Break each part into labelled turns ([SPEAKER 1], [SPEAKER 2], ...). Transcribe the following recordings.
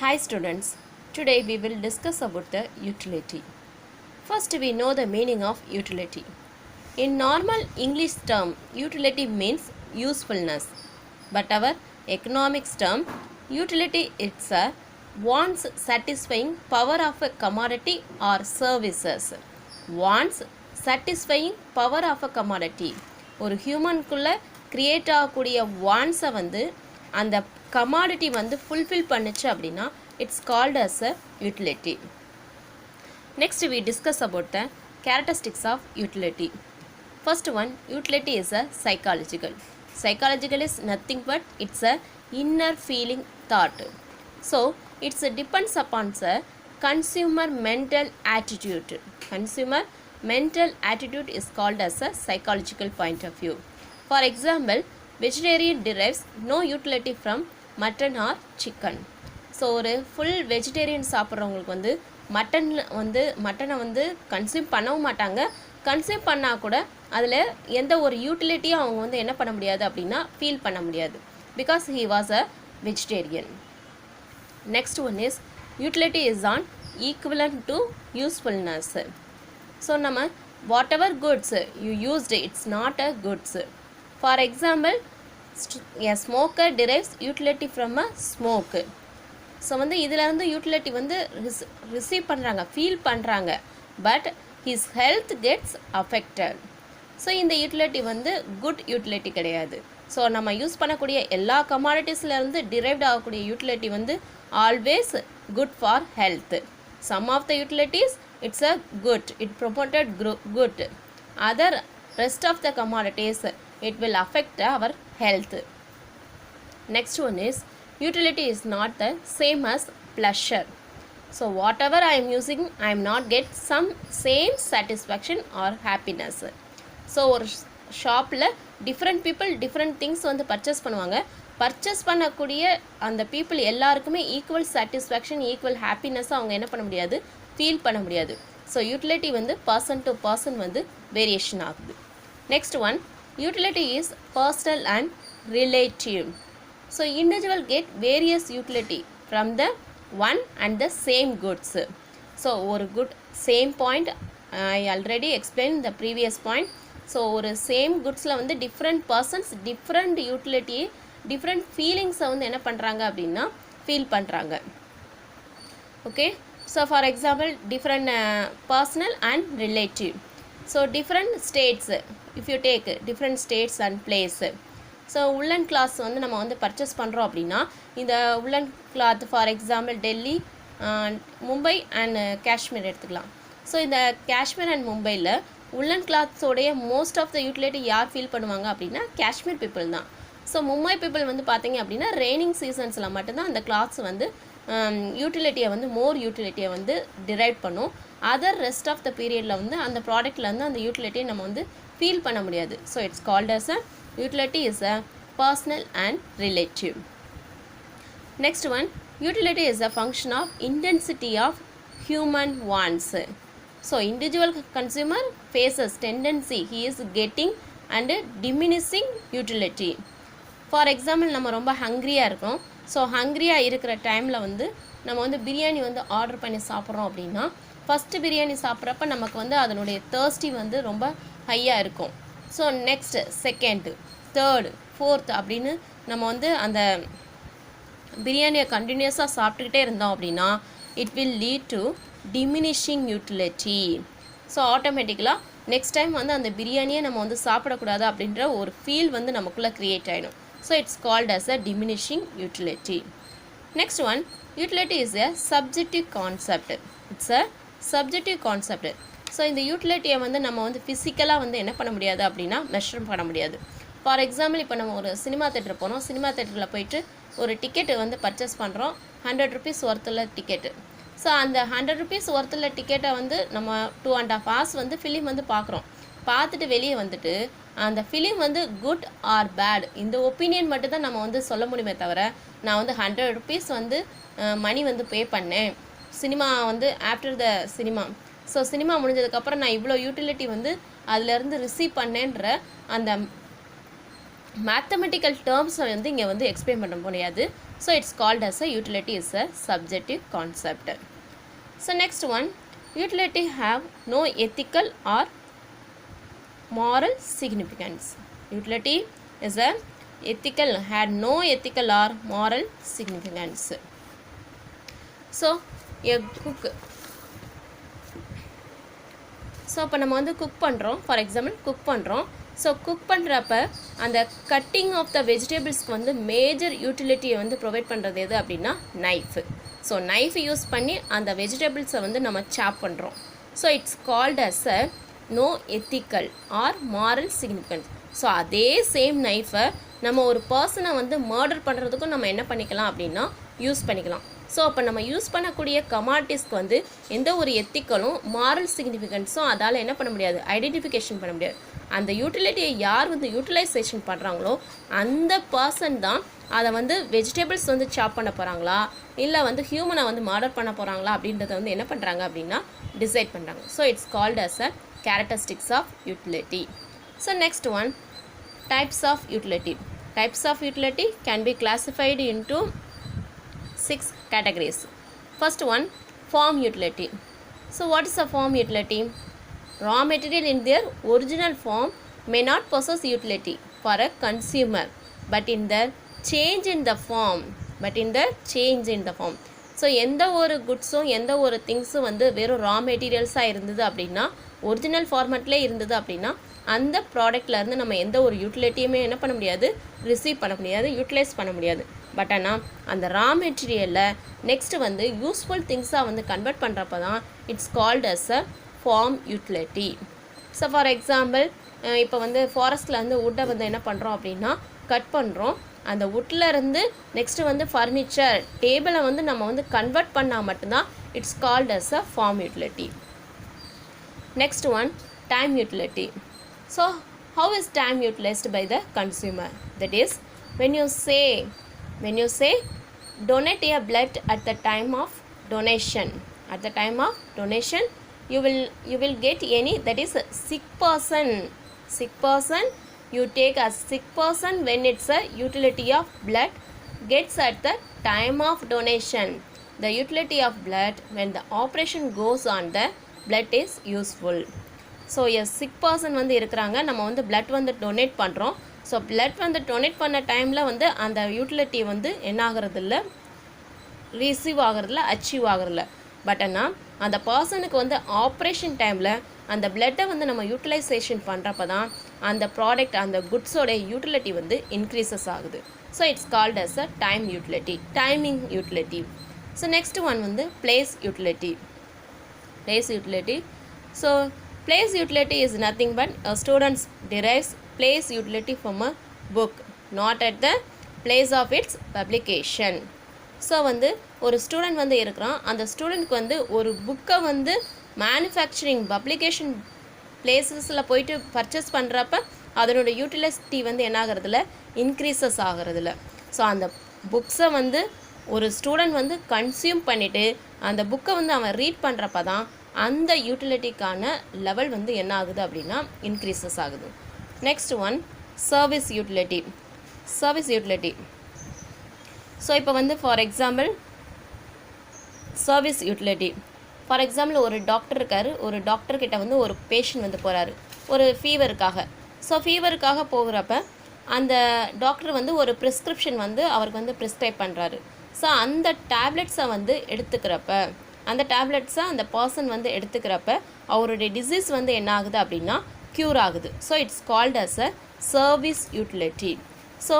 [SPEAKER 1] Hi students, today we will discuss about the utility. First we know the meaning of utility. In normal English term, utility means usefulness. But our economics term, utility is a wants satisfying power of a commodity or services. Wants satisfying power of a commodity. ஒரு ஹியூமனுக்குள்ளே create ஆகக்கூடிய வான்ஸை வந்து அந்த commodity வந்து fulfil பண்ணுச்சு அப்படின்னா it's called as a utility. Next we discuss about the characteristics of utility. First one, utility is a psychological. Psychological is nothing but it's a inner feeling thought. So it's depends upon the consumer mental attitude. Consumer mental attitude is called as a psychological point of view. For example, vegetarian derives no utility from mutton or chicken. So ஒரு full vegetarian சாப்பிட்றவங்களுக்கு வந்து மட்டனை வந்து consume பண்ணவும் மாட்டாங்க. Consume பண்ணால் கூட அதில் எந்த ஒரு யூட்டிலிட்டியும் அவங்க வந்து என்ன பண்ண முடியாது அப்படின்னா ஃபீல் பண்ண முடியாது. Because he was a vegetarian. Next one is utility is an equivalent to usefulness. So நம்ம whatever goods you used it's not a goods. For example, a smoker derives utility from a smoke. So வந்து இதில் வந்து utility வந்து receive பண்ணுறாங்க, feel பண்ணுறாங்க. But his health gets affected. So இந்த utility வந்து good utility கிடையாது. So நம்ம யூஸ் பண்ணக்கூடிய எல்லா கமாடிட்டிஸ்லேருந்து டிரைவ்ட் ஆகக்கூடிய யூட்டிலிட்டி வந்து always good for health. Some of the utilities it's a good, it promoted good. Other rest of the commodities it will affect our health. Next one is utility is not the same as pleasure. So whatever I am using, I am not get some same satisfaction or happiness. So ஒரு ஷாப்பில் different people different things வந்து purchase பண்ணுவாங்க. Purchase பண்ணக்கூடிய அந்த people எல்லாருக்குமே equal satisfaction, equal ஹாப்பினஸ்ஸை அவங்க என்ன பண்ண முடியாது, ஃபீல் பண்ண முடியாது. ஸோ யூட்டிலிட்டி வந்து பர்சன் டு பர்சன் வந்து வேரியேஷன் ஆகுது. Next one, utility is personal and relative. So individual get various utility from the one and the same goods. So ஒரு good same point I already explained the previous point. So ஒரு same goodsல வந்து different persons different utility different feelings வந்து என்ன பண்ணுறாங்க அப்படின்னா feel பண்ணுறாங்க. Okay, so for example different personal and relative. So different states, if you take different states and place. So woollen cloth வந்து நம்ம வந்து பர்ச்சேஸ் பண்ணுறோம் அப்படின்னா இந்த woollen cloth for example Delhi, Mumbai and Kashmir எடுத்துக்கலாம். ஸோ இந்த காஷ்மீர் அண்ட் மும்பையில் உள்ளன் கிளாத்ஸோடைய மோஸ்ட் ஆஃப் த யூட்டிலிட்டி யார் ஃபீல் பண்ணுவாங்க அப்படின்னா காஷ்மீர் பீப்புள் தான். ஸோ மும்பை பீப்புள் வந்து பார்த்தீங்க அப்படின்னா ரெய்னிங் சீசன்ஸில் மட்டும்தான் அந்த கிளாத்ஸ் வந்து யூட்டிலிட்டியை வந்து மோர் யூட்டிலிட்டியை வந்து டிரைவ் பண்ணும். அதர் ரெஸ்ட் ஆஃப் த பீரியடில் வந்து அந்த ப்ராடக்ட்டில் வந்து அந்த யூட்டிலிட்டியை நம்ம வந்து ஃபீல் பண்ண முடியாது. So it's called as a utility is a personal and relative. Next one, utility is a function of intensity of human wants. So individual consumer faces tendency he is getting and diminishing utility. For example, நம்ம ரொம்ப ஹங்க்ரியாக இருக்கோம். So ஹங்க்ரியாக இருக்கிற டைமில் வந்து நம்ம வந்து பிரியாணி வந்து order பண்ணி சாப்பிட்றோம் அப்படின்னா ஃபஸ்ட்டு பிரியாணி சாப்பிட்றப்ப நமக்கு வந்து அதனுடைய தேர்ஸ்டி வந்து ரொம்ப ஹையாக இருக்கும். So next second third fourth அப்படின்னு நம்ம வந்து அந்த பிரியாணியை கண்டினியூஸாக சாப்பிட்டுக்கிட்டே இருந்தோம் அப்படின்னா it will lead to diminishing utility. So ஆட்டோமேட்டிக்கலாக நெக்ஸ்ட் டைம் வந்து அந்த பிரியாணியை நம்ம வந்து சாப்பிடக்கூடாது அப்படின்ற ஒரு ஃபீல் வந்து நமக்குள்ளே க்ரியேட் ஆகிடும். So it's called as a diminishing utility. Next one, utility is a subjective concept. It's a subjective concept. So இந்த யூட்டிலிட்டியை வந்து நம்ம வந்து ஃபிசிக்கலாக வந்து என்ன பண்ண முடியாது அப்படின்னா மெஷர் பண்ண முடியாது. ஃபார் எக்ஸாம்பிள், இப்போ நம்ம ஒரு சினிமா தேட்டர் போகிறோம். சினிமா தேட்டரில் போயிட்டு ஒரு டிக்கெட்டு வந்து பர்ச்சேஸ் பண்ணுறோம். 100 rupees ஒர்த்தில் டிக்கெட்டு. ஸோ அந்த 100 rupees ஒர்த்தில் டிக்கெட்டை வந்து நம்ம 2.5 hours வந்து ஃபிலிம் வந்து பார்க்குறோம். பார்த்துட்டு வெளியே வந்துட்டு அந்த ஃபிலிம் வந்து குட் ஆர் பேட் இந்த ஒப்பீனியன் மட்டும் தான் நம்ம வந்து சொல்ல முடியுமே தவிர நான் வந்து 100 rupees வந்து மணி வந்து பே பண்ணேன் சினிமா வந்து after the cinema. So cinema முடிஞ்சதுக்கப்புறம் நான் இவ்வளோ யூட்டிலிட்டி வந்து அதிலேருந்து ரிசீவ் பண்ணேன்ற அந்த மேத்தமெட்டிக்கல் டேர்ம்ஸை வந்து இங்கே வந்து எக்ஸ்பிளைன் பண்ண முடியாது. So it's called as a utility is a subjective concept. So next one, utility have no ethical or moral significance. Utility is a ethical, had no ethical or moral significance. So a cook, so இப்போ நம்ம வந்து cook பண்ணுறோம், for example cook பண்ணுறோம். So cook பண்ணுறப்ப அந்த cutting of the வெஜிடபிள்ஸ்க்கு வந்து major யூட்டிலிட்டியை வந்து provide பண்ணுறது எது அப்படின்னா நைஃபு. ஸோ நைஃப் யூஸ் பண்ணி அந்த வெஜிடபிள்ஸை வந்து நம்ம சாப் பண்ணுறோம். So it's called as a no ethical or moral significance. So அதே சேம் நைஃபை நம்ம ஒரு பர்சனை வந்து மர்டர் பண்ணுறதுக்கும் நம்ம என்ன பண்ணிக்கலாம் அப்படின்னா யூஸ் பண்ணிக்கலாம். ஸோ அப்போ நம்ம யூஸ் பண்ணக்கூடிய கமாடிட்டிஸ்க்கு வந்து எந்த ஒரு எத்திக்கலும் மாரல் சிக்னிஃபிகன்ஸும் அதால் என்ன பண்ண முடியாது, ஐடென்டிஃபிகேஷன் பண்ண முடியாது. அந்த யூட்டிலிட்டியை யார் வந்து யூட்டிலைசேஷன் பண்ணுறாங்களோ அந்த பர்சன் தான் அதை வந்து வெஜிடபிள்ஸ் வந்து சாப் பண்ண போகிறாங்களா இல்லை வந்து ஹியூமனை வந்து மர்டர் பண்ண போகிறாங்களா அப்படின்றத வந்து என்ன பண்ணுறாங்க அப்படின்னா டிசைட் பண்ணுறாங்க. So it's called as a characteristics of utility. So next one, types of utility. Types of utility can be classified into 6 categories. First one, form utility. So what is a form utility? Raw material in their original form may not possess utility for a consumer, but in the change in the form. So எந்த ஒரு குட்ஸும் எந்த ஒரு திங்ஸும் வந்து வெறும் ரா மெட்டீரியல்ஸாக இருந்தது அப்படின்னா, original ஃபார்மேட்லேயே இருந்தது அப்படின்னா அந்த ப்ராடக்ட்லேருந்து நம்ம எந்த ஒரு யூட்டிலிட்டியுமே என்ன பண்ண முடியாது, ரிசீவ் பண்ண முடியாது, யூட்டிலைஸ் பண்ண முடியாது. பட் ஆனால் அந்த ரா மெட்டீரியலில் நெக்ஸ்ட்டு வந்து யூஸ்ஃபுல் திங்ஸாக வந்து கன்வெர்ட் பண்ணுறப்ப தான் it's called as a form utility. So for example, இப்போ வந்து ஃபாரஸ்ட்டில் வந்து வுட்டை வந்து என்ன பண்ணுறோம் அப்படின்னா கட் பண்ணுறோம். அந்த வுட்டில் இருந்து நெக்ஸ்ட்டு வந்து ஃபர்னிச்சர், டேபிளை வந்து நம்ம வந்து கன்வெர்ட் பண்ணால் மட்டும்தான் it's called as a form utility. Next one, time utility. So how is time utilized by the consumer? That is, when you say donate a blood at the time of donation, you will get any, that is a sick person, you take a sick person when it's a utility of blood gets at the time of donation. The utility of blood when the operation goes on the blood is useful. So sick person வந்து இருக்கிறாங்க, நம்ம வந்து blood வந்து donate பண்ணுறோம். So blood வந்து donate பண்ண டைமில் வந்து அந்த யூட்டிலிட்டி வந்து என்ன ஆகிறதில்ல, ரிசீவ் ஆகிறதில்ல, அச்சீவ் ஆகிறதில்ல. பட் ஆனால் அந்த பர்சனுக்கு வந்து ஆப்ரேஷன் டைமில் அந்த பிளட்டை வந்து நம்ம யூட்டிலைசேஷன் பண்ணுறப்ப தான் அந்த ப்ராடக்ட், அந்த குட்ஸோடைய யூட்டிலிட்டி வந்து இன்க்ரீசஸ் ஆகுது. So it's called as a time utility, timing utility. So next one வந்து place utility. So place utility is nothing but students derives place utility from a book, not at the place of its publication. So வந்து ஒரு student வந்து இருக்கிறான், அந்த ஸ்டூடெண்ட்க்கு வந்து ஒரு புக்கை வந்து மேனுஃபேக்சரிங் பப்ளிகேஷன் பிளேசஸில் போயிட்டு பர்ச்சேஸ் பண்ணுறப்ப அதனோட யூட்டிலிட்டி வந்து என்ன ஆகிறதுல, இன்க்ரீசஸ் ஆகிறதில்ல. ஸோ அந்த புக்ஸை வந்து ஒரு ஸ்டூடெண்ட் வந்து கன்சியூம் பண்ணிவிட்டு அந்த புக்கை வந்து அவன் ரீட் பண்ணுறப்ப தான் அந்த யூட்டிலிட்டிக்கான லெவல் வந்து என்ன ஆகுது அப்படின்னா இன்க்ரீசஸ் ஆகுது. Next one, service utility. So இப்போ வந்து for example service utility, for example ஒரு டாக்டர் இருக்கார், ஒரு டாக்டர்கிட்ட வந்து ஒரு பேஷண்ட் வந்து போகிறாரு ஒரு ஃபீவருக்காக. ஸோ ஃபீவருக்காக போகிறப்ப அந்த டாக்டர் வந்து ஒரு ப்ரிஸ்கிரிப்ஷன் வந்து அவருக்கு வந்து ப்ரிஸ்கிரைப் பண்ணுறாரு. ஸோ அந்த டேப்லெட்ஸை வந்து அந்த பர்சன் வந்து எடுத்துக்கிறப்ப அவருடைய டிசீஸ் வந்து என்ன ஆகுது அப்படின்னா க்யூர் ஆகுது. So it's called as a service utility. So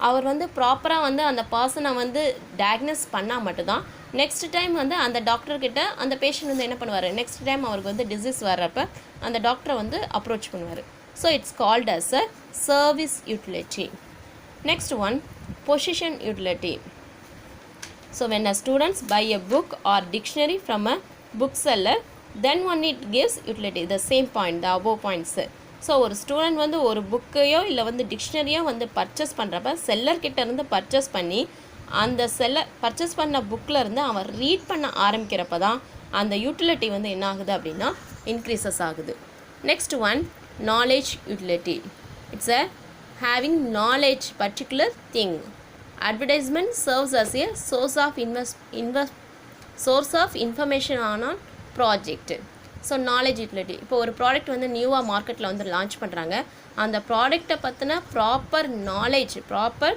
[SPEAKER 1] அவர் வந்து ப்ராப்பராக வந்து அந்த பர்சனை வந்து டயக்னோஸ் பண்ணால் மட்டும்தான் நெக்ஸ்ட் டைம் வந்து அந்த டாக்டர்கிட்ட அந்த பேஷண்ட் வந்து என்ன பண்ணுவார், நெக்ஸ்ட் டைம் அவருக்கு வந்து டிசீஸ் வர்றப்ப அந்த டாக்டரை வந்து அப்ரோச் பண்ணுவார். So it's called as a service utility. Next one, position utility. So when a students buy a book or dictionary from a bookseller, then only it gives utility. The same point, the above points. So ஒரு student வந்து ஒரு புக்கையோ இல்லை வந்து டிக்ஷனரியோ வந்து purchase பண்ணுறப்ப செல்லர்கிட்ட இருந்து purchase பண்ணி அந்த பர்ச்சேஸ் பண்ண புக்கில் இருந்து அவன் ரீட் பண்ண ஆரம்பிக்கிறப்ப தான் அந்த யூட்டிலிட்டி வந்து என்ன ஆகுது அப்படின்னா இன்க்ரீசஸ் ஆகுது. Next one, knowledge utility. It's a having knowledge particular thing. advertisement serves as a source of information on project. So knowledge utility. இப்போ ஒரு ப்ராடக்ட் வந்து நியூவாக மார்க்கெட்டில் வந்து லான்ச் பண்ணுறாங்க. அந்த ப்ராடக்டை பற்றின ப்ராப்பர் நாலேஜ், ப்ராப்பர்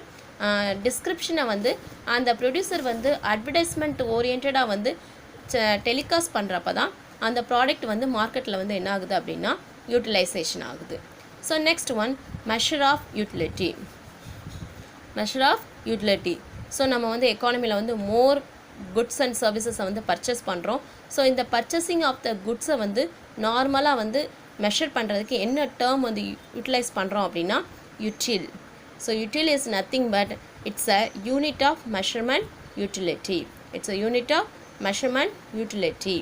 [SPEAKER 1] டிஸ்கிரிப்ஷனை வந்து அந்த ப்ரொடியூசர் வந்து அட்வர்டைஸ்மெண்ட் ஓரியன்டாக வந்து டெலிகாஸ்ட் பண்ணுறப்ப தான் அந்த ப்ராடக்ட் வந்து மார்க்கெட்டில் வந்து என்ன ஆகுது அப்படின்னா யூட்டிலைசேஷன் ஆகுது. So next one measure of utility. Measure of utility. So நம்ம வந்து எக்கானமியில் வந்து மோர் குட்ஸ் அண்ட் சர்வீசஸை வந்து பர்ச்சேஸ் பண்ணுறோம். ஸோ இந்த பர்ச்சேசிங் ஆஃப் த குட்ஸை வந்து நார்மலாக வந்து மெஷர் பண்ணுறதுக்கு என்ன டேர்ம் வந்து யூட்டிலைஸ் பண்ணுறோம் அப்படின்னா util. So util is nothing but it's a unit of measurement utility. It's a unit of measurement utility.